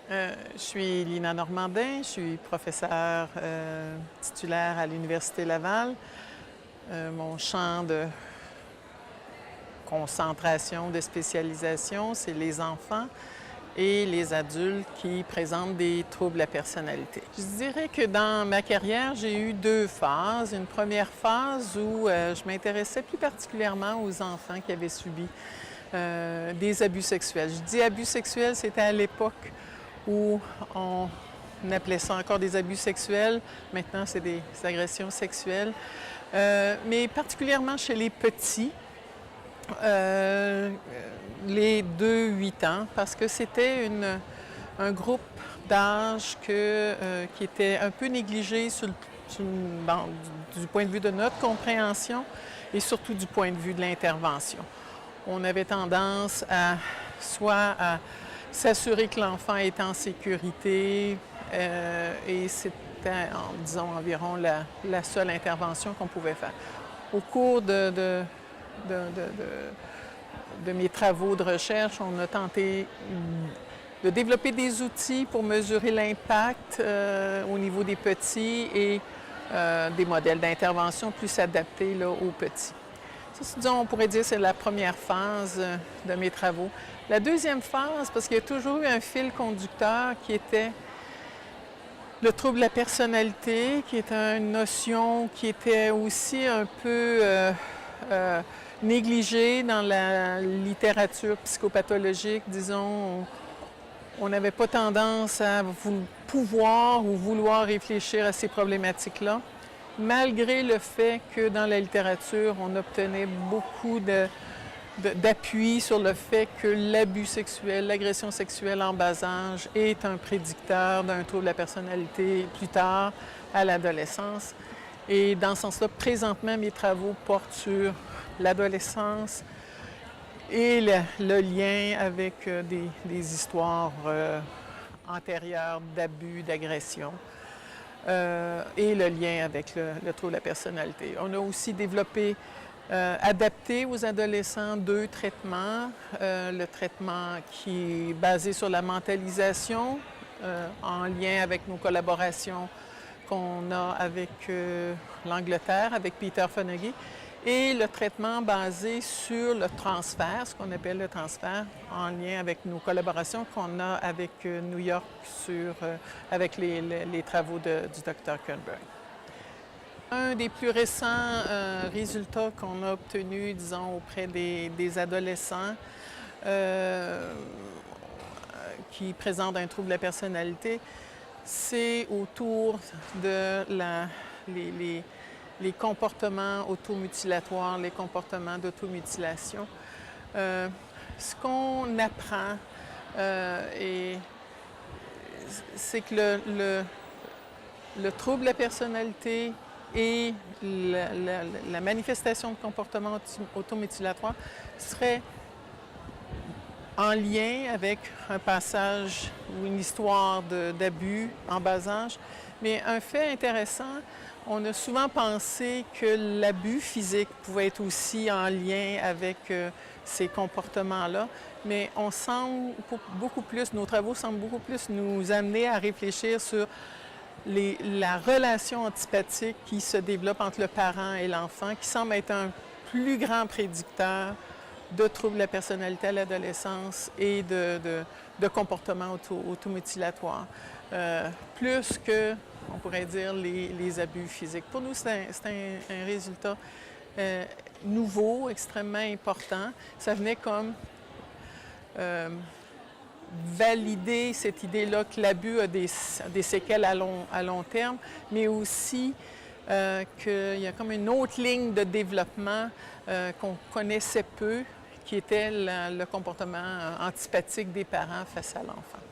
Je suis Lina Normandin, je suis professeure titulaire à l'Université Laval. Mon champ de concentration, de spécialisation, c'est les enfants et les adultes qui présentent des troubles de la personnalité. Je dirais que dans ma carrière, j'ai eu deux phases. Une première phase où je m'intéressais plus particulièrement aux enfants qui avaient subi des abus sexuels. Je dis abus sexuels, c'était à l'époque où on appelait ça encore des abus sexuels. Maintenant, c'est des agressions sexuelles. Mais particulièrement chez les petits, les 2-8 ans, parce que c'était un groupe d'âge qui était un peu négligé du point de vue de notre compréhension et surtout du point de vue de l'intervention. On avait tendance à soit à s'assurer que l'enfant est en sécurité et c'était, disons, environ la seule intervention qu'on pouvait faire. Au cours de mes travaux de recherche, on a tenté de développer des outils pour mesurer l'impact au niveau des petits et des modèles d'intervention plus adaptés là, aux petits. Ça, disons, on pourrait dire que c'est la première phase de mes travaux. La deuxième phase, parce qu'il y a toujours eu un fil conducteur qui était le trouble de la personnalité, qui était une notion qui était aussi un peu négligée dans la littérature psychopathologique, disons. On n'avait pas tendance à pouvoir ou vouloir réfléchir à ces problématiques-là, malgré le fait que dans la littérature, on obtenait beaucoup d'appui sur le fait que l'abus sexuel, l'agression sexuelle en bas âge est un prédicteur d'un trouble de la personnalité plus tard, à l'adolescence. Et dans ce sens-là, présentement, mes travaux portent sur l'adolescence et le lien avec des histoires antérieures d'abus, d'agression. Et le lien avec le trouble de la personnalité. On a aussi développé, adapté aux adolescents, deux traitements. Le traitement qui est basé sur la mentalisation, en lien avec nos collaborations qu'on a avec l'Angleterre, avec Peter Fonagy, et le traitement basé sur le transfert, ce qu'on appelle le transfert, en lien avec nos collaborations qu'on a avec New York avec les travaux du Dr. Kernberg. Un des plus récents résultats qu'on a obtenus, disons, auprès des adolescents qui présentent un trouble de la personnalité, c'est autour de les comportements automutilatoires, les comportements d'automutilation. Ce qu'on apprend, c'est que le trouble de la personnalité et la manifestation de comportements automutilateurs serait en lien avec un passage ou une histoire d'abus en bas âge. Mais un fait intéressant, on a souvent pensé que l'abus physique pouvait être aussi en lien avec ces comportements-là, mais on semble beaucoup plus, nos travaux semblent beaucoup plus nous amener à réfléchir sur la relation antipathique qui se développe entre le parent et l'enfant, qui semble être un plus grand prédicteur de troubles de la personnalité à l'adolescence et de comportements automutilatoires, plus que, on pourrait dire, les abus physiques. Pour nous, c'est un résultat nouveau, extrêmement important. Ça venait comme valider cette idée-là que l'abus a des séquelles à long terme, mais aussi qu'il y a comme une autre ligne de développement qu'on connaissait peu, qui était le comportement antipathique des parents face à l'enfant.